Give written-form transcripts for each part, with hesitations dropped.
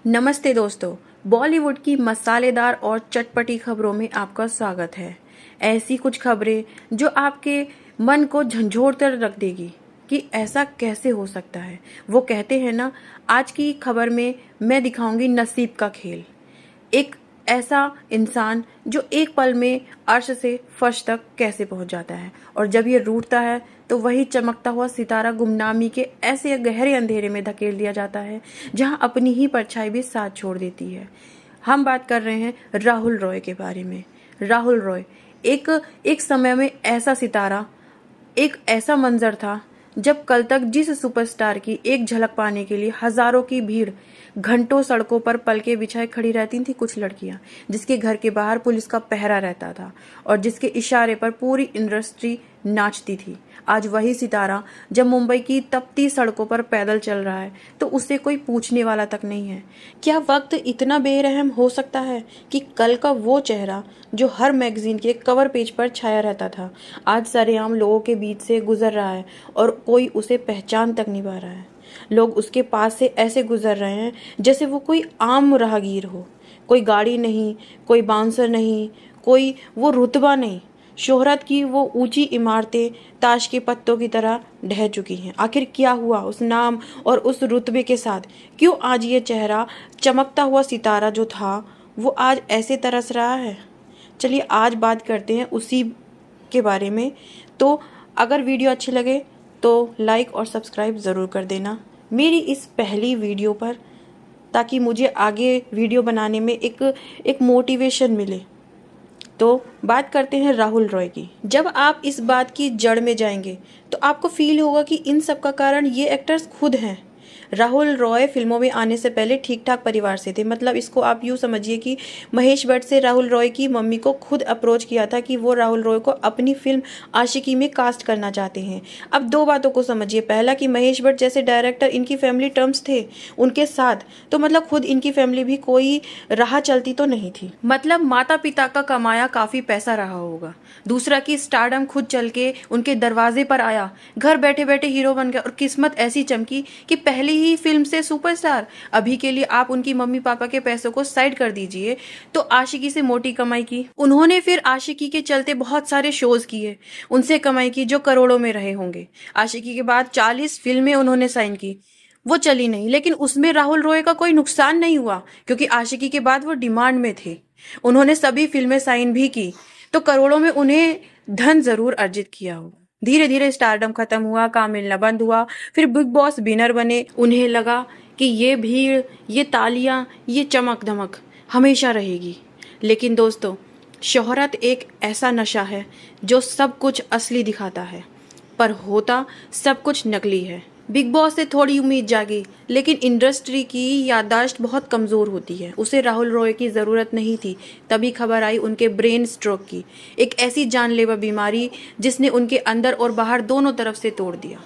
नमस्ते दोस्तों, बॉलीवुड की मसालेदार और चटपटी खबरों में आपका स्वागत है। ऐसी कुछ खबरें जो आपके मन को झंझोड़ कर रख देगी कि ऐसा कैसे हो सकता है। वो कहते हैं ना, आज की खबर में मैं दिखाऊंगी नसीब का खेल। एक ऐसा इंसान जो एक पल में अर्श से फर्श तक कैसे पहुंच जाता है, और जब ये रूठता है तो वही चमकता हुआ सितारा गुमनामी के ऐसे गहरे अंधेरे में धकेल दिया जाता है जहां अपनी ही परछाई भी साथ छोड़ देती है। हम बात कर रहे हैं राहुल रॉय के बारे में। राहुल रॉय एक एक समय में ऐसा सितारा, एक ऐसा मंजर था जब कल तक जिस सुपरस्टार की एक झलक पाने के लिए हजारों की भीड़ घंटों सड़कों पर पलके बिछाए खड़ी रहती थी, कुछ लड़कियां जिसके घर के बाहर पुलिस का पहरा रहता था और जिसके इशारे पर पूरी इंडस्ट्री नाचती थी, आज वही सितारा जब मुंबई की तपती सड़कों पर पैदल चल रहा है तो उसे कोई पूछने वाला तक नहीं है। क्या वक्त इतना बेरहम हो सकता है कि कल का वो चेहरा जो हर मैगजीन के कवर पेज पर छाया रहता था, आज सरेआम लोगों के बीच से गुजर रहा है और कोई उसे पहचान तक नहीं पा रहा है। लोग उसके पास से ऐसे गुजर रहे हैं जैसे वो कोई आम राहगीर हो। कोई गाड़ी नहीं, कोई बाउंसर नहीं, कोई वो रुतबा नहीं। शोहरत की वो ऊंची इमारतें ताश के पत्तों की तरह ढह चुकी हैं। आखिर क्या हुआ उस नाम और उस रुतबे के साथ? क्यों आज ये चेहरा, चमकता हुआ सितारा जो था, वो आज ऐसे तरस रहा है? चलिए आज बात करते हैं उसी के बारे में। तो अगर वीडियो अच्छी लगे तो लाइक और सब्सक्राइब ज़रूर कर देना मेरी इस पहली वीडियो पर, ताकि मुझे आगे वीडियो बनाने में एक मोटिवेशन मिले। तो बात करते हैं राहुल रॉय की। जब आप इस बात की जड़ में जाएंगे तो आपको फील होगा कि इन सब का कारण ये एक्टर्स खुद हैं। राहुल रॉय फिल्मों में आने से पहले ठीक ठाक परिवार से थे। मतलब इसको आप यूँ समझिए कि महेश भट्ट से राहुल रॉय की मम्मी को खुद अप्रोच किया था कि वो राहुल रॉय को अपनी फिल्म आशिकी में कास्ट करना चाहते हैं। अब दो बातों को समझिए, पहला कि महेश भट्ट जैसे डायरेक्टर इनकी फैमिली टर्म्स थे उनके साथ, तो मतलब खुद इनकी फैमिली भी कोई राह चलती तो नहीं थी। मतलब माता पिता का कमाया काफी पैसा रहा होगा। दूसरा कि स्टारडम खुद चल के उनके दरवाजे पर आया, घर बैठे बैठे हीरो बन गया और किस्मत ऐसी चमकी कि पहली ही फिल्म से सुपरस्टार। अभी के लिए आप उनकी मम्मी पापा के पैसों को साइड कर दीजिए तो आशिकी से मोटी कमाई की उन्होंने। फिर आशिकी के चलते बहुत सारे शोज किए, उनसे कमाई की जो करोड़ों में रहे होंगे। आशिकी के बाद 40 फिल्में उन्होंने साइन की, वो चली नहीं, लेकिन उसमें राहुल रॉय का कोई नुकसान नहीं हुआ क्योंकि आशिकी के बाद वो डिमांड में थे। उन्होंने सभी फिल्में साइन भी की तो करोड़ों में उन्हें धन जरूर अर्जित किया होगा। धीरे धीरे स्टारडम खत्म हुआ, काम मिलना बंद हुआ, फिर बिग बॉस विनर बने। उन्हें लगा कि ये भीड़, ये तालियां, ये चमक धमक हमेशा रहेगी। लेकिन दोस्तों, शोहरत एक ऐसा नशा है जो सब कुछ असली दिखाता है पर होता सब कुछ नकली है। बिग बॉस से थोड़ी उम्मीद जागी, लेकिन इंडस्ट्री की याददाश्त बहुत कमज़ोर होती है। उसे राहुल रॉय की ज़रूरत नहीं थी, तभी खबर आई उनके ब्रेन स्ट्रोक की, एक ऐसी जानलेवा बीमारी जिसने उनके अंदर और बाहर दोनों तरफ से तोड़ दिया।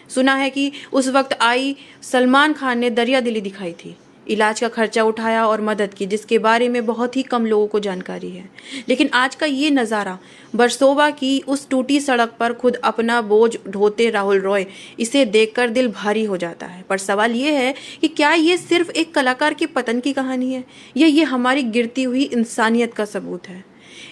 सुना है कि उस वक्त आई सलमान खान ने दरिया दिली दिखाई थी, इलाज का खर्चा उठाया और मदद की, जिसके बारे में बहुत ही कम लोगों को जानकारी है। लेकिन आज का ये नज़ारा, बरसोवा की उस टूटी सड़क पर खुद अपना बोझ ढोते राहुल रॉय, इसे देखकर दिल भारी हो जाता है। पर सवाल ये है कि क्या ये सिर्फ एक कलाकार के पतन की कहानी है या ये हमारी गिरती हुई इंसानियत का सबूत है?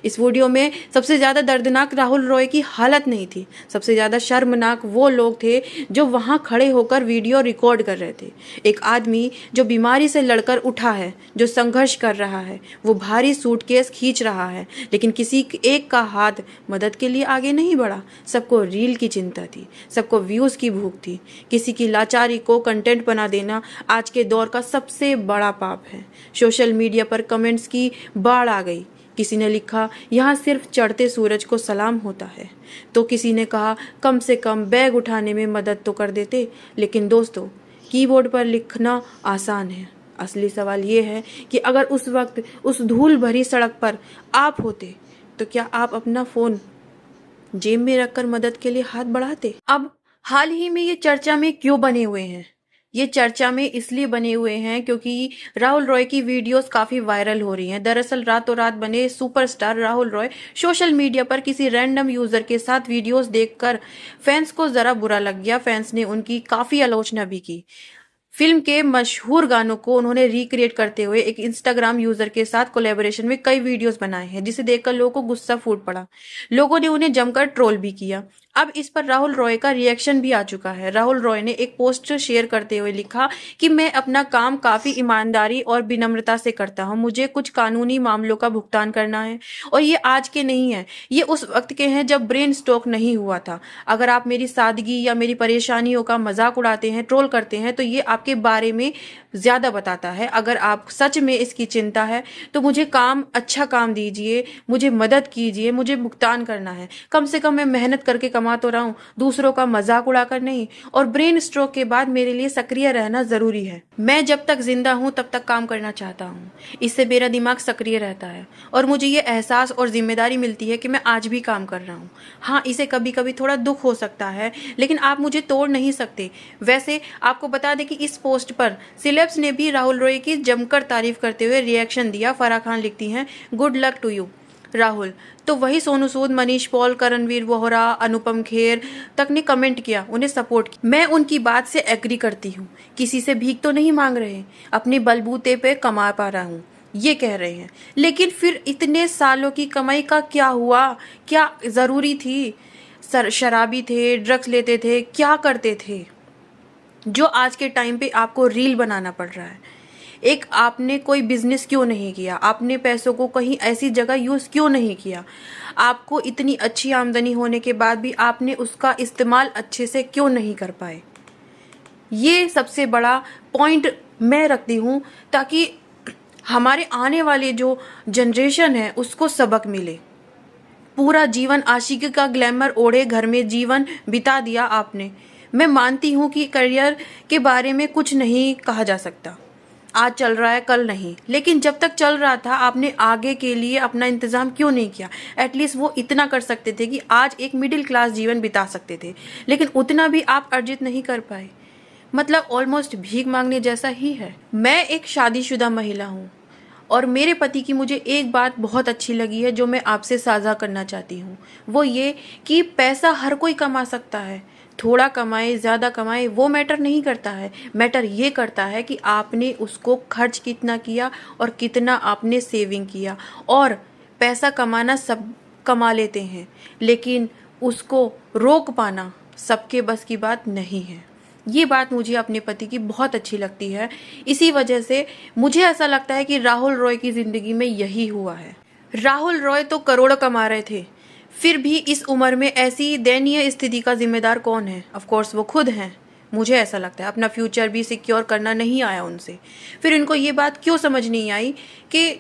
इस वीडियो में सबसे ज़्यादा दर्दनाक राहुल रॉय की हालत नहीं थी, सबसे ज़्यादा शर्मनाक वो लोग थे जो वहाँ खड़े होकर वीडियो रिकॉर्ड कर रहे थे। एक आदमी जो बीमारी से लड़कर उठा है, जो संघर्ष कर रहा है, वो भारी सूटकेस खींच रहा है, लेकिन किसी एक का हाथ मदद के लिए आगे नहीं बढ़ा। सबको रील की चिंता थी, सबको व्यूज़ की भूख थी। किसी की लाचारी को कंटेंट बना देना आज के दौर का सबसे बड़ा पाप है। सोशल मीडिया पर कमेंट्स की बाढ़ आ गई। किसी ने लिखा, यहाँ सिर्फ चढ़ते सूरज को सलाम होता है, तो किसी ने कहा कम से कम बैग उठाने में मदद तो कर देते। लेकिन दोस्तों, कीबोर्ड पर लिखना आसान है, असली सवाल ये है कि अगर उस वक्त उस धूल भरी सड़क पर आप होते तो क्या आप अपना फ़ोन जेब में रखकर मदद के लिए हाथ बढ़ाते? अब हाल ही में ये चर्चा में क्यों बने हुए हैं? ये चर्चा में इसलिए बने हुए हैं क्योंकि राहुल रॉय की वीडियोस काफी वायरल हो रही हैं। दरअसल रातों रात बने superstar Rahul Roy social media पर किसी रैंडम यूजर के साथ वीडियोस देखकर फैंस को जरा बुरा लग गया। फैंस ने उनकी काफी आलोचना भी की। फिल्म के मशहूर गानों को उन्होंने रिक्रिएट करते हुए एक इंस्टाग्राम यूजर के साथ कोलैबोरेशन में कई वीडियोस बनाए हैं, जिसे देखकर लोगों को गुस्सा फूट पड़ा। लोगों ने उन्हें जमकर ट्रोल भी किया। अब इस पर राहुल रॉय का रिएक्शन भी आ चुका है। राहुल रॉय ने एक पोस्ट शेयर करते हुए लिखा कि मैं अपना काम काफी ईमानदारी और विनम्रता से करता हूं। मुझे कुछ कानूनी मामलों का भुगतान करना है और ये आज के नहीं है, ये उस वक्त के हैं जब ब्रेन स्ट्रोक नहीं हुआ था। अगर आप मेरी सादगी या मेरी परेशानियों का मजाक उड़ाते हैं, ट्रोल करते हैं, तो ये आपके बारे में ज्यादा बताता है। अगर आप सच में इसकी चिंता है तो मुझे अच्छा काम दीजिए, मुझे मदद कीजिए, मुझे भुगतान करना है। कम से कम मैं मेहनत करके कमा तो रहा हूँ, दूसरों का मजाक उड़ाकर नहीं। और ब्रेन स्ट्रोक के बाद मेरे लिए सक्रिय रहना जरूरी है। मैं जब तक जिंदा हूँ तब तक काम करना चाहता हूँ। इससे मेरा दिमाग सक्रिय रहता है और मुझे ये एहसास और जिम्मेदारी मिलती है कि मैं आज भी काम कर रहा हूँ। हाँ, इसे कभी कभी थोड़ा दुख हो सकता है, लेकिन आप मुझे तोड़ नहीं सकते। वैसे आपको बता दें कि इस पोस्ट पर सेलेब्स ने भी राहुल रॉय की जमकर तारीफ करते हुए रिएक्शन दिया। फराह खान लिखती हैं, good luck to you Rahul. तो वही सोनू सूद, मनीष पॉल, करणवीर वोहरा, अनुपम खेर तक ने कमेंट किया, उन्हें सपोर्ट किया। मैं उनकी बात से एग्री करती हूँ। किसी से भीख तो नहीं मांग रहे, अपने बलबूते पे कमा पा रहा हूँ, ये कह रहे हैं। लेकिन फिर इतने सालों की कमाई का क्या हुआ? क्या जरूरी थी? शराबी थे, ड्रग्स लेते थे, क्या करते थे जो आज के टाइम पे आपको रील बनाना पड़ रहा है? एक आपने कोई बिजनेस क्यों नहीं किया? आपने पैसों को कहीं ऐसी जगह यूज क्यों नहीं किया? आपको इतनी अच्छी आमदनी होने के बाद भी आपने उसका इस्तेमाल अच्छे से क्यों नहीं कर पाए? ये सबसे बड़ा पॉइंट मैं रखती हूँ, ताकि हमारे आने वाले जो जनरेशन है उसको सबक मिले। पूरा जीवन आशिकी का ग्लैमर ओढ़े घर में जीवन बिता दिया आपने। मैं मानती हूँ कि करियर के बारे में कुछ नहीं कहा जा सकता, आज चल रहा है कल नहीं, लेकिन जब तक चल रहा था आपने आगे के लिए अपना इंतजाम क्यों नहीं किया? एटलीस्ट वो इतना कर सकते थे कि आज एक मिडिल क्लास जीवन बिता सकते थे, लेकिन उतना भी आप अर्जित नहीं कर पाए। मतलब ऑलमोस्ट भीख मांगने जैसा ही है। मैं एक शादीशुदा महिला हूँ और मेरे पति की मुझे एक बात बहुत अच्छी लगी है जो मैं आपसे साझा करना चाहती हूँ। वो ये कि पैसा हर कोई कमा सकता है, थोड़ा कमाए ज़्यादा कमाए वो मैटर नहीं करता है। मैटर ये करता है कि आपने उसको खर्च कितना किया और कितना आपने सेविंग किया। और पैसा कमाना सब कमा लेते हैं, लेकिन उसको रोक पाना सबके बस की बात नहीं है। ये बात मुझे अपने पति की बहुत अच्छी लगती है। इसी वजह से मुझे ऐसा लगता है कि राहुल रॉय की जिंदगी में यही हुआ है। राहुल रॉय तो करोड़ कमा रहे थे, फिर भी इस उम्र में ऐसी दयनीय स्थिति का जिम्मेदार कौन है? ऑफ कोर्स वो खुद हैं। मुझे ऐसा लगता है अपना फ्यूचर भी सिक्योर करना नहीं आया उनसे। फिर इनको ये बात क्यों समझ नहीं आई कि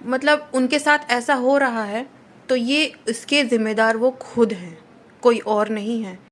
मतलब उनके साथ ऐसा हो रहा है, तो ये इसके जिम्मेदार वो खुद हैं, कोई और नहीं है।